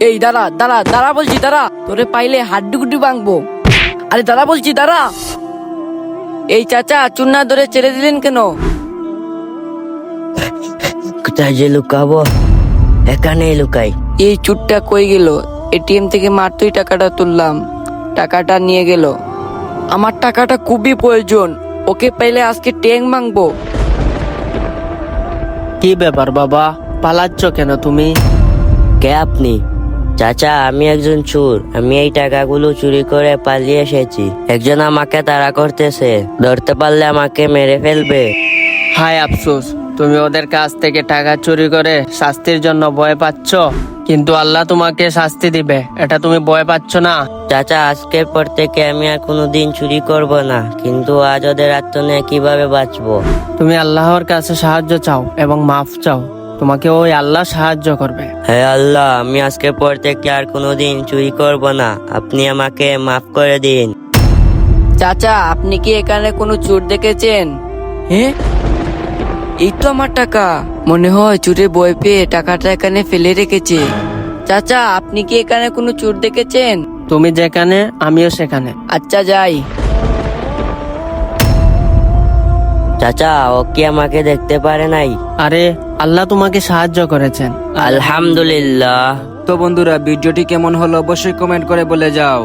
এই দাঁড়া দাঁড়া দাঁড়া বলছি, দাঁড়া, তোরে পাইলে হাড্ডি গুড্ডি ভাঙবো। আরে দাঁড়া বলছি, দাঁড়া। এই চাচা, চুন না ধরে ছেড়ে দিলেন কেন? কোথায় যে লুকাবো? এখানেই লুকাই। এই চুরটা কই গেল? এটিএম থেকে মাত্রই টাকাটা তুললাম, টাকাটা নিয়ে গেল। আমার টাকাটা খুবই প্রয়োজন, ওকে পাইলে আজকে ট্যাং ভাঙবো। কি ব্যাপার বাবা, পালাচ্ছ কেন তুমি? কে আপনি? চাচা, আমি একজন চোর। আমি এই টাকাগুলো চুরি করে পালিয়ে এসেছি। একজন আমাকে তাড়া করতেছে, ধরতে পারলে আমাকে মেরে ফেলবে। হায় আফসোস, তুমি ওদের কাছ থেকে টাকা চুরি করে শাস্তির জন্য ভয় পাচ্ছ, কিন্তু আল্লাহ তোমাকে শাস্তি দিবে, এটা তুমি ভয় পাচ্ছ না? চাচা, আজকের পর থেকে আমি আর কোনোদিন চুরি করব না, কিন্তু আজ ওদের আত্মনে কিভাবে বাঁচবো? তুমি আল্লাহর কাছে সাহায্য চাও এবং মাফ চাও, তোমাকে ওই আল্লাহ সাহায্য করবে। হে আল্লাহ, আমি আজকের পর থেকে আর কোনোদিন চুরি করব না, আপনি আমাকে মাফ করে দিন। চাচা, আপনি কি এখানে কোনো চোর দেখেছেন? হ্যাঁ, এই তো আমার টাকা। মনে হয় চোরে ভয় পেয়ে টাকাটা এখানে ফেলে রেখেছে। চাচা, আপনি কি এখানে কোনো চোর দেখেছেন? তুমি যেখানে আমিও সেখানে। আচ্ছা, যাই। চাচা, ও কি আমাকে দেখতে পারে নাই? আরে, আল্লাহ তোমাকে সাহায্য করেছেন। আলহামদুলিল্লাহ। তো বন্ধুরা, ভিডিওটি কেমন হলো অবশ্যই কমেন্ট করে বলে যাও।